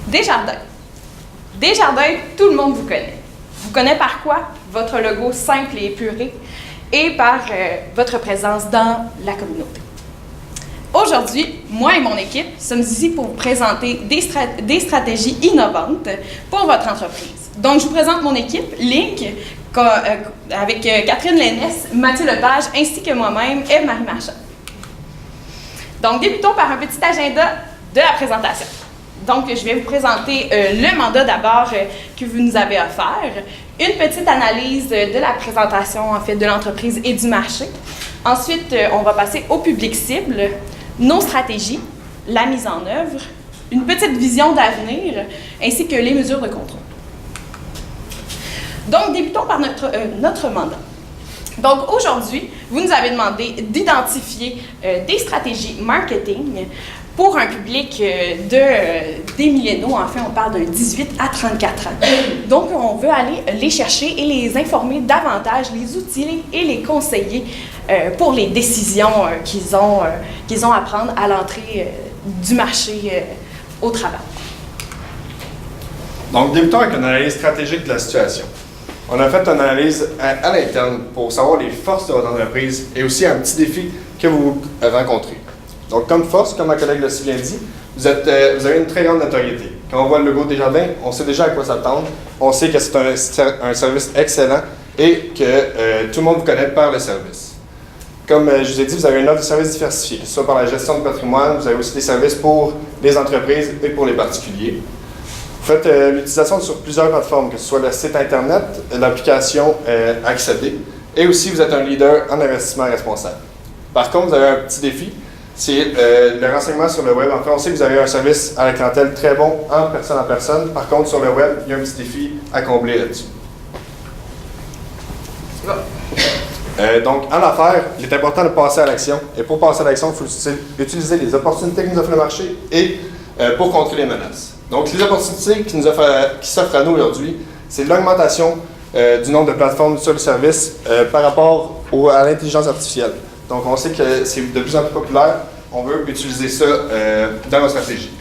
Desjardins. Desjardins, tout le monde vous connaît. Vous connaît par quoi? Votre logo simple et épuré et par votre présence dans la communauté. Aujourd'hui, moi et mon équipe sommes ici pour vous présenter des stratégies innovantes pour votre entreprise. Donc, je vous présente mon équipe, Link, avec Catherine Lénès, Mathieu Lepage, ainsi que moi-même, Eve-Marie Marchand. Donc, débutons par un petit agenda de la présentation. Donc, je vais vous présenter le mandat d'abord que vous nous avez offert, une petite analyse de la présentation, en fait, de l'entreprise et du marché. Ensuite, on va passer au public cible, nos stratégies, la mise en œuvre, une petite vision d'avenir, ainsi que les mesures de contrôle. Donc, débutons par notre mandat. Donc, aujourd'hui, vous nous avez demandé d'identifier des stratégies marketing pour un public des milléniaux. En fait, on parle de 18 à 34 ans. Donc, on veut aller les chercher et les informer davantage, les outiller et les conseiller pour les décisions qu'ils ont à prendre à l'entrée du marché au travail. Donc, débutons avec une analyse stratégique de la situation. On a fait une analyse à l'interne pour savoir les forces de votre entreprise et aussi un petit défi que vous rencontrez. Donc, comme force, comme ma collègue l'a si bien dit, vous avez une très grande notoriété. Quand on voit le logo Desjardins, on sait déjà à quoi s'attendre. On sait que c'est un service excellent et que tout le monde vous connaît par le service. Comme je vous ai dit, vous avez une offre de services diversifiée, que ce soit par la gestion de patrimoine, vous avez aussi des services pour les entreprises et pour les particuliers. Vous faites l'utilisation sur plusieurs plateformes, que ce soit le site Internet, l'application Accéder, et aussi vous êtes un leader en investissement responsable. Par contre, vous avez un petit défi, c'est le renseignement sur le web. En fait, on sait que vous avez un service à la clientèle très bon en personne à personne. Par contre, sur le web, il y a un petit défi à combler là-dessus. Donc, en affaires, il est important de passer à l'action. Et pour passer à l'action, il faut utiliser les opportunités que nous offre le marché et pour contrer les menaces. Donc, les opportunités qui s'offrent à nous aujourd'hui, c'est l'augmentation du nombre de plateformes sur le service par rapport à l'intelligence artificielle. Donc, on sait que c'est de plus en plus populaire. On veut utiliser ça dans nos stratégies.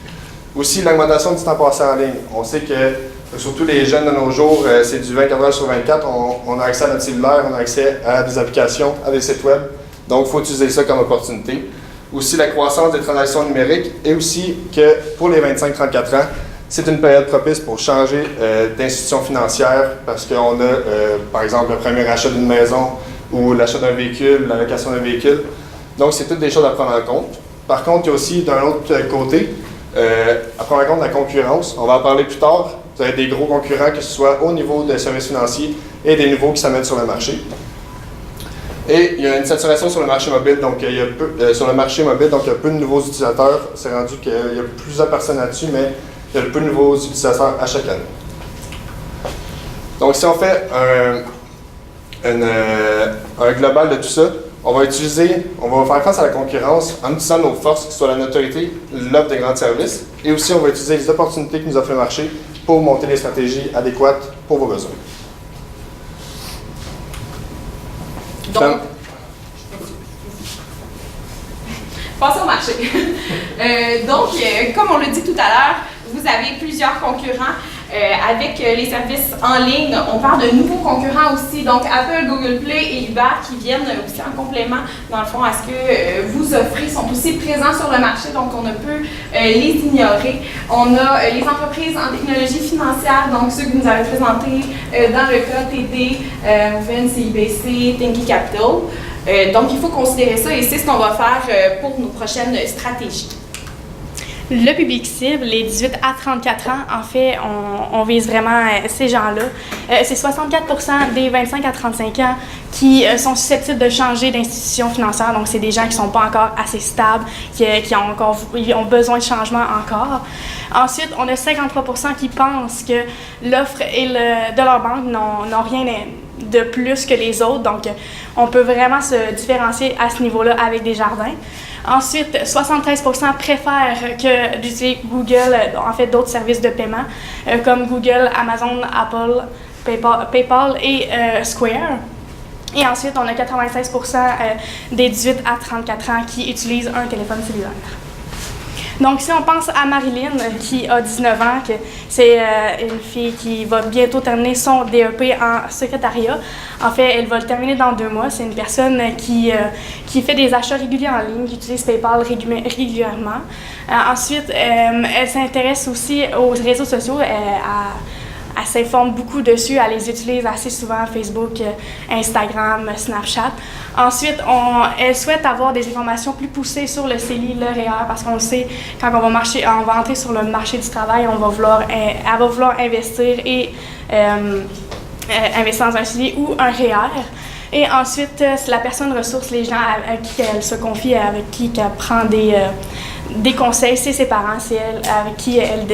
Aussi, l'augmentation du temps passé en ligne. On sait que, surtout les jeunes de nos jours, c'est du 24 heures sur 24. On a accès à notre cellulaire, on a accès à des applications, à des sites web. Donc, il faut utiliser ça comme opportunité. Aussi, la croissance des transactions numériques et aussi que pour les 25-34 ans, c'est une période propice pour changer d'institution financière parce qu'on a, par exemple, le premier achat d'une maison ou l'achat d'un véhicule, la location d'un véhicule. Donc, c'est toutes des choses à prendre en compte. Par contre, il y a aussi, d'un autre côté, à prendre en compte la concurrence. On va en parler plus tard. Vous avez des gros concurrents, que ce soit au niveau des services financiers et des nouveaux qui s'amènent sur le marché. Et il y a une saturation sur le marché mobile, donc il y a peu de nouveaux utilisateurs. C'est rendu qu'il y a plusieurs personnes là-dessus, mais il y a peu de nouveaux utilisateurs à chaque année. Donc, si on fait un global de tout ça, on va faire face à la concurrence en utilisant nos forces, que ce soit la notoriété, l'offre de grands services, et aussi on va utiliser les opportunités que nous offre le marché pour monter les stratégies adéquates pour vos besoins. Donc, passons au marché. Comme on l'a dit tout à l'heure, vous avez plusieurs concurrents. Avec les services en ligne, on parle de nouveaux concurrents aussi, donc Apple, Google Play et Uber qui viennent aussi en complément, dans le fond, à ce que vous offrez, sont aussi présents sur le marché, donc on ne peut les ignorer. On a les entreprises en technologie financière, donc ceux que vous nous avez présentés dans le cas TD, Moven, CIBC, Thinky Capital. Donc il faut considérer ça et c'est ce qu'on va faire pour nos prochaines stratégies. Le public cible, les 18 à 34 ans, en fait, on vise vraiment ces gens-là. C'est 64% des 25 à 35 ans qui sont susceptibles de changer d'institution financière. Donc, c'est des gens qui ne sont pas encore assez stables, qui ont besoin de changement encore. Ensuite, on a 53% qui pensent que l'offre de leur banque n'ont rien de plus que les autres. Donc, on peut vraiment se différencier à ce niveau-là avec Desjardins. Ensuite, 73% préfèrent que d'utiliser Google, en fait d'autres services de paiement, comme Google, Amazon, Apple, PayPal et Square. Et ensuite, on a 96% des 18 à 34 ans qui utilisent un téléphone cellulaire. Donc, si on pense à Marilyn, qui a 19 ans, que c'est une fille qui va bientôt terminer son DEP en secrétariat. En fait, elle va le terminer dans 2 mois. C'est une personne qui fait des achats réguliers en ligne, qui utilise PayPal régulièrement. Ensuite, elle s'intéresse aussi aux réseaux sociaux. Elle s'informe beaucoup dessus, elle les utilise assez souvent, Facebook, Instagram, Snapchat. Ensuite, elle souhaite avoir des informations plus poussées sur le CELI, le REER, parce qu'on le sait, quand on va entrer sur le marché du travail, elle va vouloir investir et investir dans un CELI ou un REER. Et ensuite, la personne ressource les gens à qui elle se confie, avec qui elle prend des conseils, c'est ses parents, c'est elle avec qui elle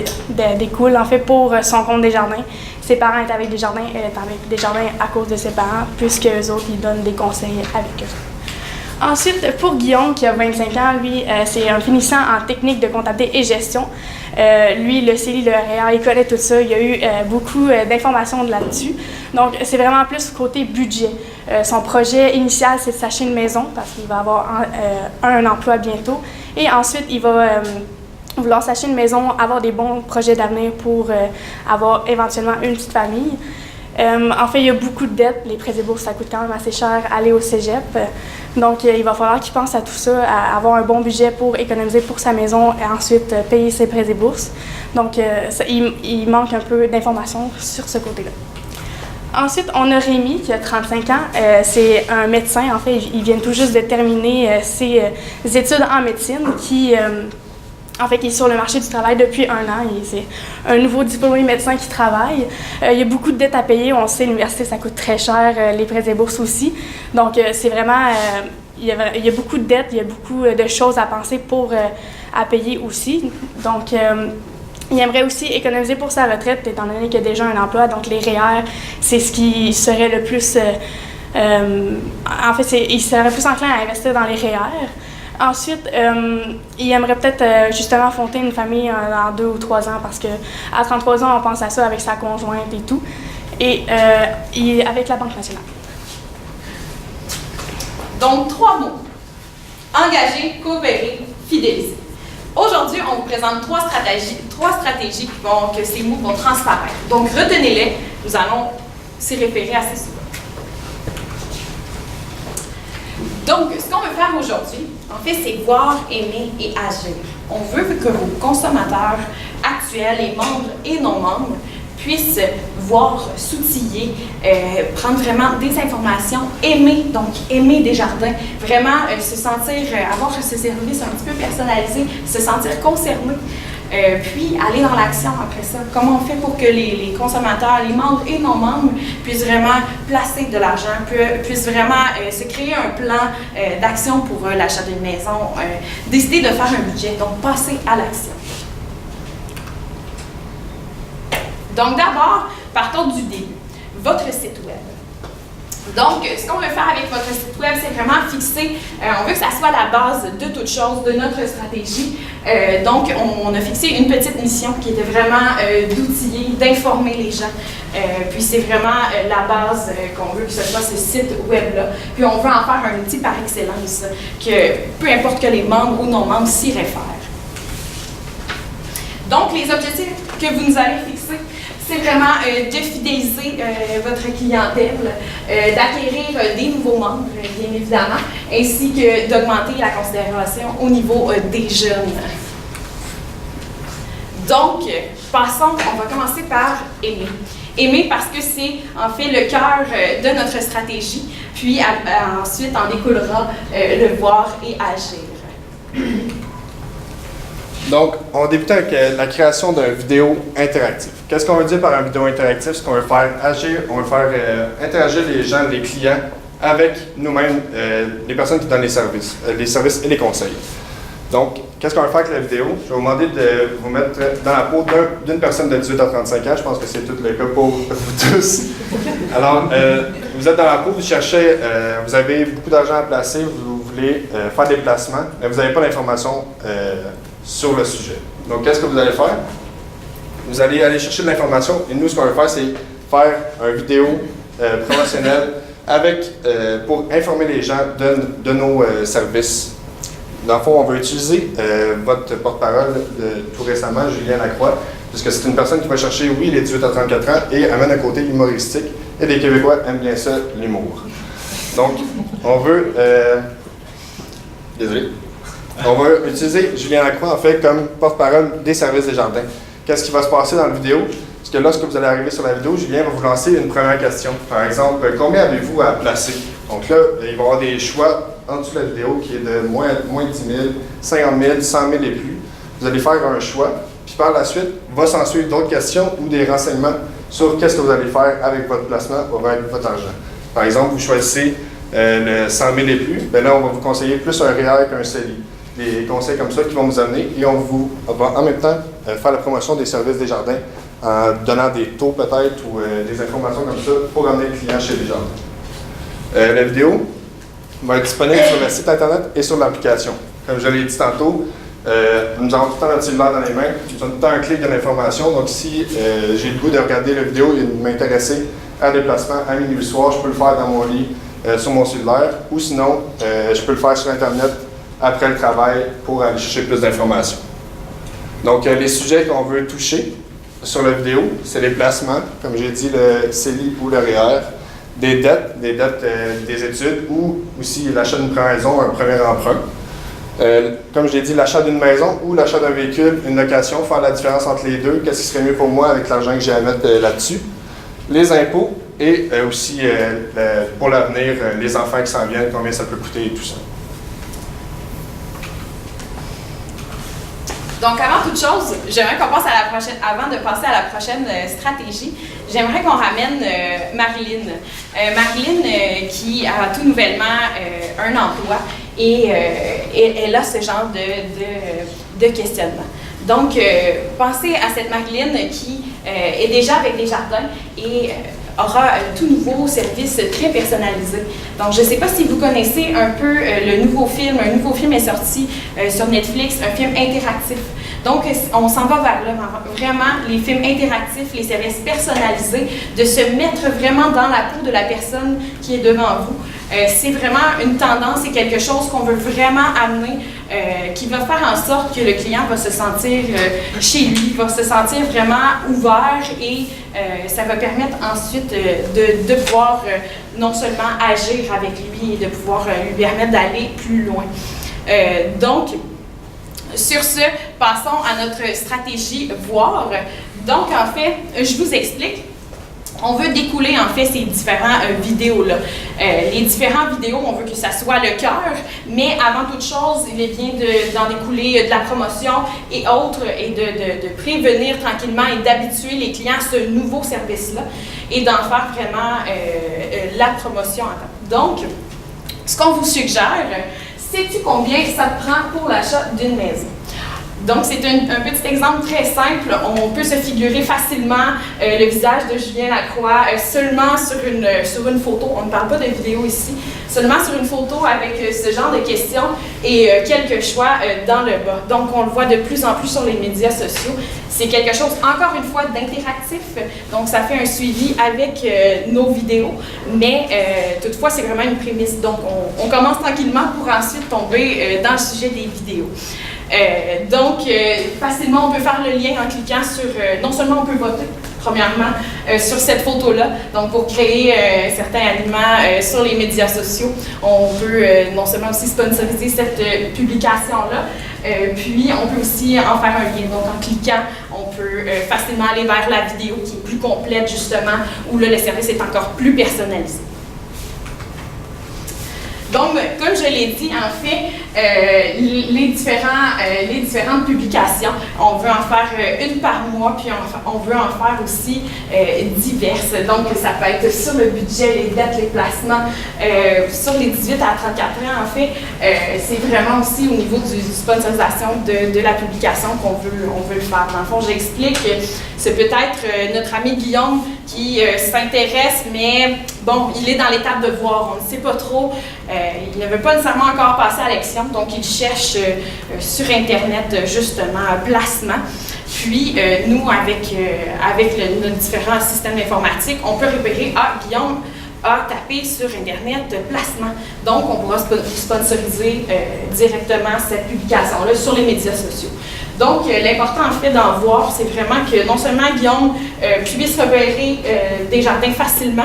découle. En fait, pour son compte Desjardins, ses parents étaient avec Desjardins, elle est avec Desjardins à cause de ses parents, puisque eux autres, ils donnent des conseils avec eux. Ensuite, pour Guillaume, qui a 25 ans, lui, c'est un finissant en technique de comptabilité et gestion. Lui, le CELI, le REER, il connaît tout ça. Il y a eu beaucoup d'informations là-dessus. Donc, c'est vraiment plus côté budget. Son projet initial, c'est de s'acheter une maison parce qu'il va avoir un emploi bientôt. Et ensuite, il va vouloir s'acheter une maison, avoir des bons projets d'avenir pour avoir éventuellement une petite famille. En fait, il y a beaucoup de dettes. Les prêts et bourses, ça coûte quand même assez cher aller au cégep. Donc, il va falloir qu'il pense à tout ça, à avoir un bon budget pour économiser pour sa maison et ensuite payer ses prêts et bourses. Donc, il manque un peu d'informations sur ce côté-là. Ensuite, on a Rémi, qui a 35 ans. C'est un médecin. En fait, il vient tout juste de terminer ses études en médecine, qui est sur le marché du travail depuis 1 an. C'est un nouveau diplômé médecin qui travaille. Il y a beaucoup de dettes à payer. On sait, l'université, ça coûte très cher, les prêts et bourses aussi. Donc, c'est vraiment... il y a beaucoup de dettes, il y a beaucoup de choses à penser à payer aussi. Donc, il aimerait aussi économiser pour sa retraite, étant donné qu'il a déjà un emploi. Donc, les REER, c'est ce qui serait le plus... il serait plus enclin à investir dans les REER. Ensuite, il aimerait peut-être justement fonder une famille dans 2 ou 3 ans parce qu'à 33 ans, on pense à ça avec sa conjointe et tout. Et avec la Banque nationale. Donc, 3 mots. Engager, coopérer, fidéliser. Aujourd'hui, on vous présente 3 stratégies que ces mots vont transparaître. Donc, retenez-les. Nous allons s'y référer assez souvent. Donc, ce qu'on veut faire aujourd'hui, en fait, c'est voir, aimer et agir. On veut que vos consommateurs actuels, les membres et non-membres, puissent voir, s'outiller, prendre vraiment des informations, aimer Desjardins, vraiment se sentir, avoir ce service un petit peu personnalisé, se sentir concerné, puis aller dans l'action après ça. Comment on fait pour que les consommateurs, les membres et non-membres puissent vraiment placer de l'argent, puissent vraiment se créer un plan d'action pour l'achat d'une maison, décider de faire un budget, donc passer à l'action. Donc d'abord, partons du début, votre site web. Donc, ce qu'on veut faire avec votre site web, c'est vraiment fixer, on veut que ça soit la base de toute chose, de notre stratégie. Donc, on a fixé une petite mission qui était vraiment d'outiller, d'informer les gens. Puis c'est vraiment la base qu'on veut que ce soit ce site web-là. Puis on veut en faire un outil par excellence, que peu importe que les membres ou non-membres s'y réfèrent. Donc, les objectifs que vous nous avez fixés, c'est vraiment de fidéliser votre clientèle, d'acquérir des nouveaux membres, bien évidemment, ainsi que d'augmenter la considération au niveau des jeunes. Donc, passons, on va commencer par aimer. Aimer parce que c'est en fait le cœur de notre stratégie, puis ensuite en découlera le voir et agir. Donc, on débute avec la création d'une vidéo interactive. Qu'est-ce qu'on veut dire par une vidéo interactive? C'est qu'on veut faire agir, on veut faire interagir les gens, les clients, avec nous-mêmes, les personnes qui donnent les services et les conseils. Donc, qu'est-ce qu'on va faire avec la vidéo? Je vais vous demander de vous mettre dans la peau d'une personne de 18 à 35 ans. Je pense que c'est tout le cas pour vous tous. Alors, vous êtes dans la peau, vous cherchez, vous avez beaucoup d'argent à placer, vous voulez faire des placements, mais vous n'avez pas d'informations sur le sujet. Donc, qu'est-ce que vous allez faire? Vous allez aller chercher de l'information et nous, ce qu'on va faire, c'est faire une vidéo promotionnelle pour informer les gens de nos services. Dans le fond, on va utiliser votre porte-parole tout récemment, Julien Lacroix, puisque c'est une personne qui va chercher, oui, les 18 à 34 ans et amène un côté humoristique. Et les Québécois aiment bien ça, l'humour. Donc, on veut... désolé. On va utiliser Julien Lacroix, en fait, comme porte-parole des services des jardins. Qu'est-ce qui va se passer dans la vidéo? Parce que lorsque vous allez arriver sur la vidéo, Julien va vous lancer une première question. Par exemple, combien avez-vous à placer? Donc là, il va y avoir des choix en dessous de la vidéo qui est de moins de 10 000, 50 000, 100 000 et plus. Vous allez faire un choix, puis par la suite, va s'en suivre d'autres questions ou des renseignements sur qu'est-ce que vous allez faire avec votre placement ou avec votre argent. Par exemple, vous choisissez le 100 000 et plus, bien là, on va vous conseiller plus un REER qu'un CELI. Des conseils comme ça qui vont vous amener et on va en même temps faire la promotion des services des jardins en donnant des taux peut-être ou des informations comme ça pour amener le client chez les jardins. La vidéo va être disponible sur le site internet et sur l'application. Comme je l'ai dit tantôt, nous avons tout le temps notre cellulaire dans les mains, nous avons tout le temps un clic de l'information. Donc si j'ai le goût de regarder la vidéo et de m'intéresser à un déplacement à minuit le soir, je peux le faire dans mon lit sur mon cellulaire ou sinon je peux le faire sur internet après le travail pour aller chercher plus d'informations. Donc, les sujets qu'on veut toucher sur la vidéo, c'est les placements, comme j'ai dit, le CELI ou le REER, des dettes des études ou aussi l'achat d'une première maison, un premier emprunt. Comme je l'ai dit, l'achat d'une maison ou l'achat d'un véhicule, une location, faire la différence entre les deux, qu'est-ce qui serait mieux pour moi avec l'argent que j'ai à mettre là-dessus. Les impôts et aussi pour l'avenir, les enfants qui s'en viennent, combien ça peut coûter et tout ça. Donc, avant toute chose, j'aimerais qu'on passe à la prochaine, avant de passer à la prochaine stratégie, j'aimerais qu'on ramène Marilyn. Marilyn, qui a tout nouvellement un emploi et elle a ce genre de questionnement. Donc, pensez à cette Marilyn qui est déjà avec des jardins et aura un tout nouveau service très personnalisé. Donc, je ne sais pas si vous connaissez un peu le nouveau film. Un nouveau film est sorti sur Netflix, un film interactif. Donc, on s'en va vers là, vraiment, les films interactifs, les services personnalisés, de se mettre vraiment dans la peau de la personne qui est devant vous. C'est vraiment une tendance, c'est quelque chose qu'on veut vraiment amener, qui va faire en sorte que le client va se sentir chez lui, va se sentir vraiment ouvert et ça va permettre ensuite de pouvoir non seulement agir avec lui et de pouvoir lui permettre d'aller plus loin. Donc, sur ce, passons à notre stratégie voir. Donc, en fait, je vous explique. On veut découler, en fait, ces différentes vidéos-là. Les différentes vidéos, on veut que ça soit le cœur, mais avant toute chose, il est bien d'en découler de la promotion et autres, et de prévenir tranquillement et d'habituer les clients à ce nouveau service-là et d'en faire vraiment la promotion en temps. Donc, ce qu'on vous suggère, sais-tu combien ça te prend pour l'achat d'une maison? Donc, c'est un petit exemple très simple. On peut se figurer facilement le visage de Julien Lacroix seulement sur une photo. On ne parle pas de vidéo ici. Seulement sur une photo avec ce genre de questions et quelques choix dans le bas. Donc, on le voit de plus en plus sur les médias sociaux. C'est quelque chose, encore une fois, d'interactif. Donc, ça fait un suivi avec nos vidéos. Mais toutefois, c'est vraiment une prémisse. Donc, on commence tranquillement pour ensuite tomber dans le sujet des vidéos. Donc, facilement, on peut faire le lien en cliquant sur, non seulement on peut voter, premièrement, sur cette photo-là, donc pour créer certains aliments sur les médias sociaux, on peut non seulement aussi sponsoriser cette publication-là, puis on peut aussi en faire un lien. Donc, en cliquant, on peut facilement aller vers la vidéo qui est plus complète, justement, où là, le service est encore plus personnalisé. Donc, comme je l'ai dit, en fait, les différentes publications, on veut en faire une par mois, puis on veut en faire aussi diverses. Donc, ça peut être sur le budget, les dettes, les placements, sur les 18 à 34 ans, en fait, c'est vraiment aussi au niveau du sponsorisation de la publication qu'on veut le faire. Dans le fond, j'explique C'est peut-être notre ami Guillaume qui s'intéresse, mais bon, il est dans l'étape de voir, on ne sait pas trop. Il ne veut pas nécessairement encore passer à l'action, donc il cherche sur Internet justement placement. Puis nous, avec nos différents systèmes informatiques, on peut repérer, ah, Guillaume a tapé sur Internet placement. Donc, on pourra sponsoriser directement cette publication-là sur les médias sociaux. Donc, l'important, en fait, d'en voir, c'est vraiment que non seulement Guillaume puisse repérer Desjardins facilement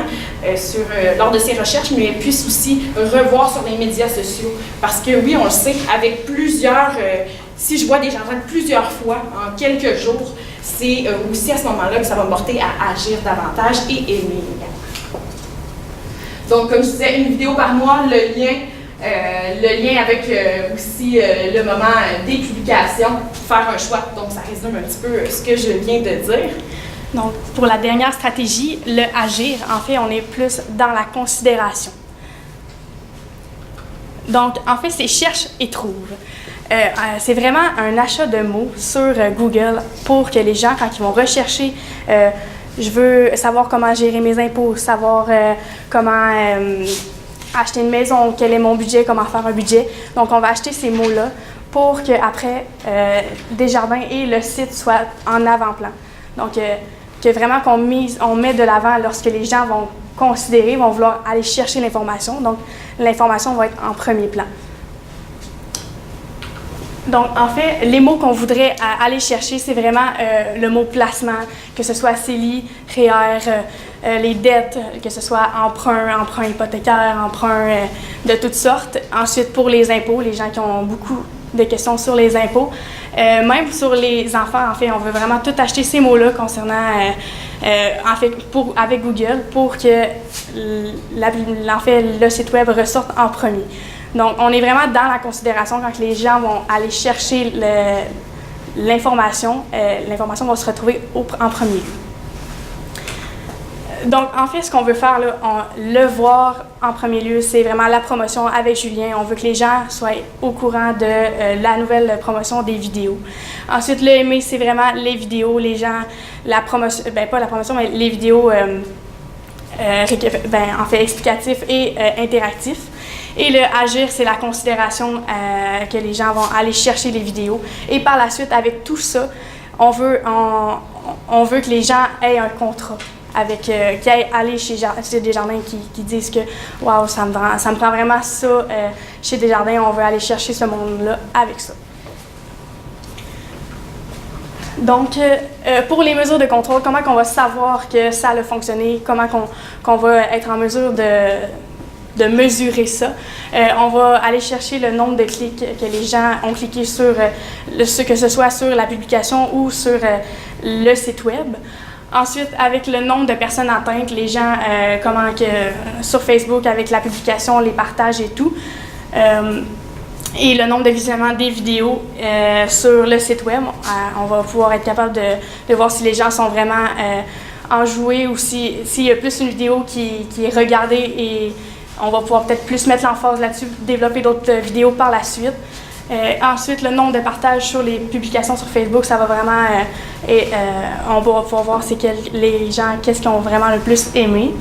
lors de ses recherches, mais puisse aussi revoir sur les médias sociaux. Parce que oui, on le sait, avec plusieurs... si je vois Desjardins plusieurs fois en quelques jours, c'est aussi à ce moment-là que ça va me porter à agir davantage et aimer également. Donc, comme je disais, une vidéo par mois, le lien avec aussi le moment des publications, faire un choix. Donc, ça résume un petit peu ce que je viens de dire. Donc, pour la dernière stratégie, le agir, en fait, on est plus dans la considération. Donc, en fait, c'est cherche et trouve. C'est vraiment un achat de mots sur Google pour que les gens, quand ils vont rechercher je veux savoir comment gérer mes impôts, savoir comment acheter une maison, quel est mon budget, comment faire un budget. Donc, on va acheter ces mots-là pour qu'après, Desjardins et le site soient en avant-plan. Donc, que vraiment on met de l'avant lorsque les gens vont considérer, vont vouloir aller chercher l'information. Donc, l'information va être en premier plan. Donc, en fait, les mots qu'on voudrait aller chercher, c'est vraiment le mot placement, que ce soit CELI, REER, les dettes, que ce soit emprunt hypothécaire, emprunt de toutes sortes. Ensuite, pour les impôts, les gens qui ont beaucoup de questions sur les impôts. Même sur les enfants, en fait, on veut vraiment tout acheter ces mots-là concernant, avec Google pour que le site web ressorte en premier. Donc, on est vraiment dans la considération quand les gens vont aller chercher l'information. L'information va se retrouver en premier lieu. Donc, en fait, ce qu'on veut faire, là, le voir en premier lieu, c'est vraiment la promotion avec Julien. On veut que les gens soient au courant de la nouvelle promotion des vidéos. Ensuite, le aimer, c'est vraiment les vidéos, les gens, la promotion, pas la promotion, mais les vidéos, en fait, explicatifs et interactifs. Et le agir, c'est la considération que les gens vont aller chercher les vidéos. Et par la suite, avec tout ça, on veut que les gens aient un contrat. Qui aillent aller chez Desjardins qui disent que « Wow, ça me prend vraiment ça chez Desjardins, on veut aller chercher ce monde-là avec ça ». Donc, pour les mesures de contrôle, comment on va savoir que ça a fonctionné, comment qu'on va être en mesure de mesurer ça. On va aller chercher le nombre de clics que les gens ont cliqué sur, que ce soit sur la publication ou sur le site web. Ensuite, avec le nombre de personnes atteintes, les gens, sur Facebook, avec la publication, les partages et tout. Et le nombre de visionnements des vidéos sur le site web. On va pouvoir être capable de voir si les gens sont vraiment enjoués ou s'il y a plus une vidéo qui est regardée et on va pouvoir peut-être plus mettre l'emphase là-dessus, développer d'autres vidéos par la suite. Ensuite, le nombre de partages sur les publications sur Facebook, ça va vraiment... on va pouvoir voir les gens, qu'est-ce qu'ils ont vraiment le plus aimé.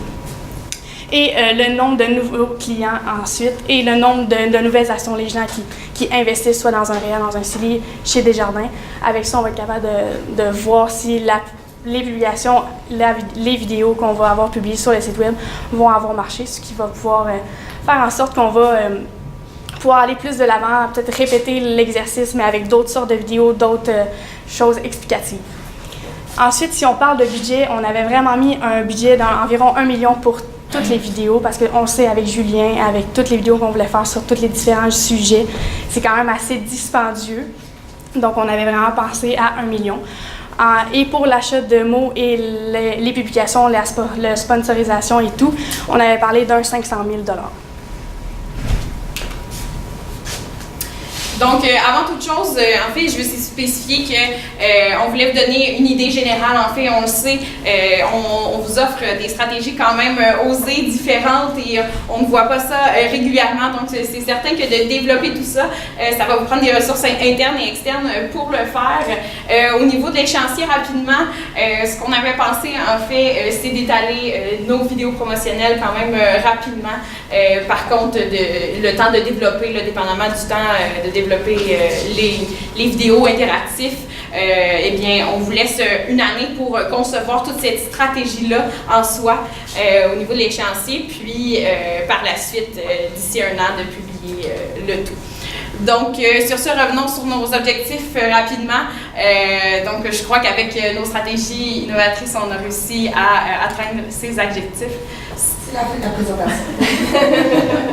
Et le nombre de nouveaux clients ensuite, et le nombre de nouvelles actions, les gens qui investissent soit dans un REER, dans un CELI, chez Desjardins. Avec ça, on va être capable de voir si les publications, les vidéos qu'on va avoir publiées sur le site web vont avoir marché, ce qui va pouvoir faire en sorte qu'on va pouvoir aller plus de l'avant, peut-être répéter l'exercice, mais avec d'autres sortes de vidéos, d'autres choses explicatives. Ensuite, si on parle de budget, on avait vraiment mis un budget d'environ 1 million pour toutes les vidéos, parce qu'on sait avec Julien, avec toutes les vidéos qu'on voulait faire sur tous les différents sujets, c'est quand même assez dispendieux. Donc, on avait vraiment pensé à 1 million. Et pour l'achat de mots et les publications, la sponsorisation et tout, on avait parlé d'un 500 000 $. Donc, avant toute chose, en fait, je veux spécifier qu'on voulait vous donner une idée générale. En fait, on le sait, on vous offre des stratégies quand même osées, différentes, et on ne voit pas ça régulièrement. Donc, c'est certain que de développer tout ça, ça va vous prendre des ressources internes et externes pour le faire. Au niveau de l'échéancier, rapidement, ce qu'on avait pensé, en fait, c'est d'étaler nos vidéos promotionnelles quand même rapidement. Par contre, le temps de développer, là, dépendamment du temps de développer les vidéos interactives, eh bien, on vous laisse une année pour concevoir toute cette stratégie-là en soi au niveau de l'échéancier, puis par la suite, d'ici un an, de publier le tout. Donc, sur ce, revenons sur nos objectifs rapidement. Donc, je crois qu'avec nos stratégies innovatrices, on a réussi à atteindre ces objectifs. C'est la fin de la présentation.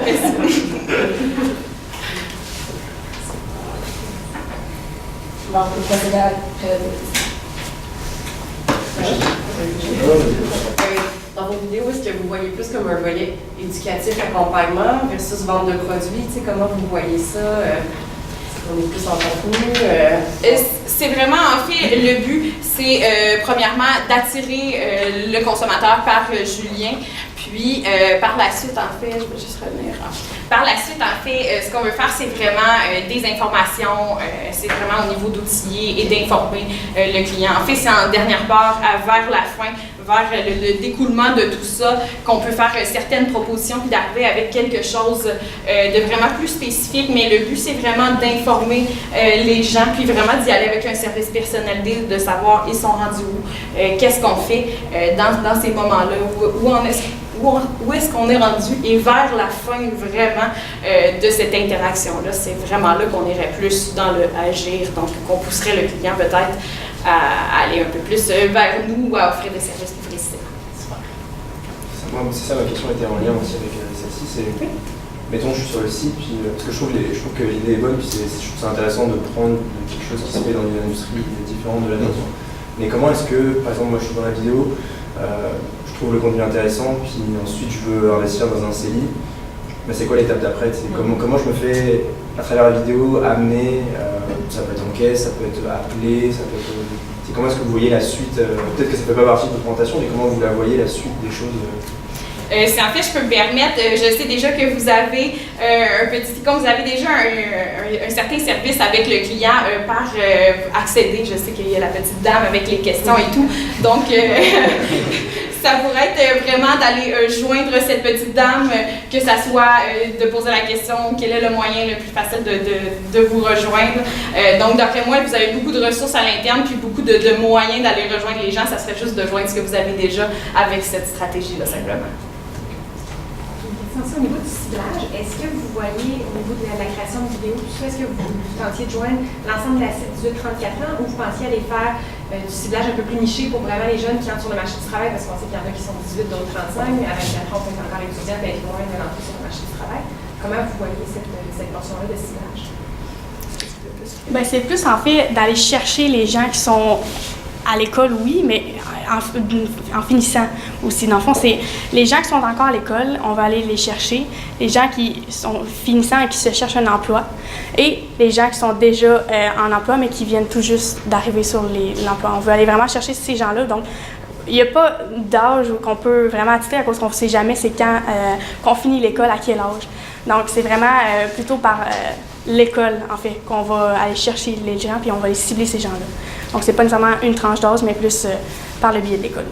Merci. On va procéder à Dans vos vidéos, est-ce que vous voyez plus comme un volet éducatif, accompagnement versus vente de produits? Tu sais, comment vous voyez ça? Est-ce qu'on est plus en contenu? C'est vraiment, en fait, le but, c'est premièrement d'attirer le consommateur par Julien, puis par la suite, en fait, je vais juste revenir. Par la suite, en fait, ce qu'on veut faire, c'est vraiment des informations, c'est vraiment au niveau d'outiller et d'informer le client. En fait, c'est en dernière part, vers la fin, vers le découlement de tout ça, qu'on peut faire certaines propositions puis d'arriver avec quelque chose de vraiment plus spécifique, mais le but, c'est vraiment d'informer les gens, puis vraiment d'y aller avec un service personnalisé, de savoir ils sont rendus où, qu'est-ce qu'on fait dans ces moments-là, où est-ce qu'on est rendu, et vers la fin vraiment de cette interaction-là, c'est vraiment là qu'on irait plus dans le agir, donc qu'on pousserait le client peut-être à aller un peu plus vers nous ou à offrir des services plus précis. Moi, c'est ça, ma question était en lien aussi avec celle-ci, c'est, mettons, je suis sur le site, puis, parce que je trouve que l'idée est bonne, puis je trouve ça intéressant de prendre quelque chose qui se fait dans une industrie différente de la nôtre. Mais comment est-ce que, par exemple, moi je suis dans la vidéo, je trouve le contenu intéressant, puis ensuite je veux investir dans un CELI, mais c'est quoi l'étape d'après? Comment je me fais, à travers la vidéo, amener, ça peut être en caisse, ça peut être appelé, ça peut être... Comment est-ce que vous voyez la suite? Peut-être que ça ne fait pas partie de votre présentation, mais comment vous la voyez, la suite des choses? Si en fait je peux me permettre, je sais déjà que vous avez comme vous avez déjà un certain service avec le client par accéder, je sais qu'il y a la petite dame avec les questions et tout, donc ça pourrait être vraiment d'aller joindre cette petite dame, que ça soit de poser la question quel est le moyen le plus facile de vous rejoindre. Donc d'après moi, vous avez beaucoup de ressources à l'interne puis beaucoup de moyens d'aller rejoindre les gens, ça serait juste de joindre ce que vous avez déjà avec cette stratégie-là simplement. Au niveau du ciblage, est-ce que vous voyez, au niveau de la création de vidéos, est-ce que vous tentiez de joindre l'ensemble de la cible 18-34 ans ou vous pensiez aller faire du ciblage un peu plus niché pour vraiment les jeunes qui entrent sur le marché du travail, parce qu'on sait qu'il y en a qui sont 18, d'autres 35, mais à 24 ans, on peut être encore étudiant, bien ils vont être l'entrée sur le marché du travail. Comment vous voyez cette portion-là de ciblage? Ben, c'est plus en fait d'aller chercher les gens qui sont à l'école, oui, mais en finissant aussi. Dans le fond, c'est les gens qui sont encore à l'école, on va aller les chercher. Les gens qui sont finissants et qui se cherchent un emploi. Et les gens qui sont déjà en emploi, mais qui viennent tout juste d'arriver sur l'emploi. On veut aller vraiment chercher ces gens-là. Donc, il n'y a pas d'âge qu'on peut vraiment attirer à cause qu'on ne sait jamais c'est quand qu'on finit l'école, à quel âge. Donc, c'est vraiment plutôt par l'école, en fait, qu'on va aller chercher les gens puis on va les cibler, ces gens-là. Donc, c'est pas nécessairement une tranche d'âge, mais plus par le biais de l'école.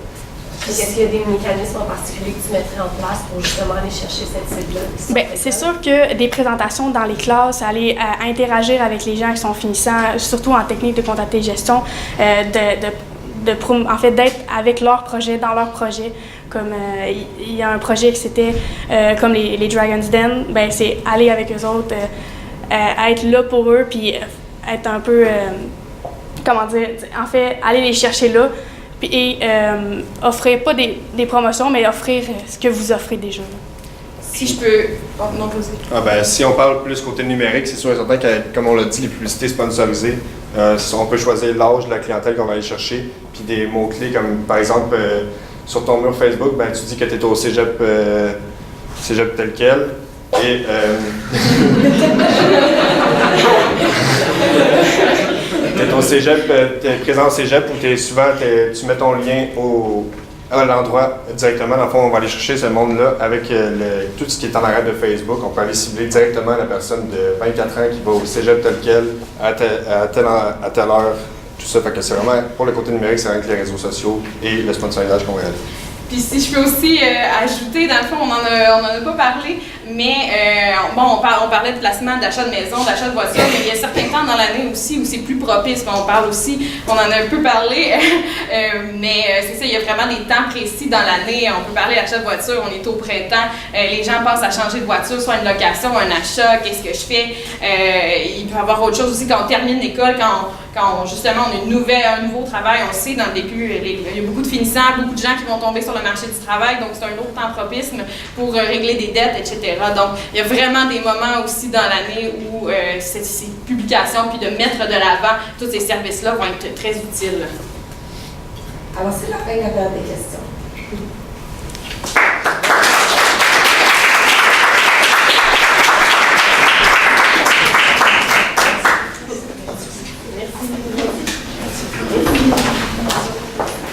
Est-ce qu'il y a des mécanismes en particulier que tu mettrais en place pour justement aller chercher cette cible-là? Bien, c'est sûr que des présentations dans les classes, aller interagir avec les gens qui sont finissants, surtout en technique de comptabilité et gestion, en fait, d'être avec leur projet, dans leur projet. Comme il y a un projet qui c'était comme les Dragon's Den, ben c'est aller avec eux autres, être là pour eux, puis être un peu, comment dire, en fait, aller les chercher là, et offrir, pas des promotions, mais offrir ce que vous offrez déjà. Si je peux... Oh, non, vas-y. Si on parle plus côté numérique, c'est sûr et certain que, comme on l'a dit, les publicités sponsorisées, on peut choisir l'âge de la clientèle qu'on va aller chercher, puis des mots-clés comme, par exemple, sur ton mur Facebook, ben, tu dis que tu es au cégep tel quel, et... T'es au cégep, t'es présent au cégep ou tu mets ton lien à l'endroit directement. Dans le fond, on va aller chercher ce monde-là avec tout ce qui est en arrière de Facebook. On peut aller cibler directement la personne de 24 ans qui va au cégep tel quel, à telle heure, tout ça. Fait que c'est vraiment, pour le côté numérique, c'est avec les réseaux sociaux et le sponsorisage qu'on réalise. Puis si je peux aussi ajouter, dans le fond, on n'en a pas parlé, mais on parlait de placement, d'achat de maison, d'achat de voiture, mais il y a certains temps dans l'année aussi où c'est plus propice, on parle aussi, on en a un peu parlé, mais c'est ça, il y a vraiment des temps précis dans l'année, on peut parler d'achat de voiture, on est au printemps, les gens pensent à changer de voiture, soit une location, un achat, qu'est-ce que je fais, il peut y avoir autre chose aussi quand on termine l'école, quand justement on a un nouveau travail, on sait dans le début, il y a beaucoup de finissants, beaucoup de gens qui vont tomber sur le marché du travail, donc c'est un autre temps propice pour régler des dettes, etc. Donc il y a vraiment des moments aussi dans l'année où ces publications, puis de mettre de l'avant tous ces services-là vont être très utiles. Alors, c'est la fin de la période des questions.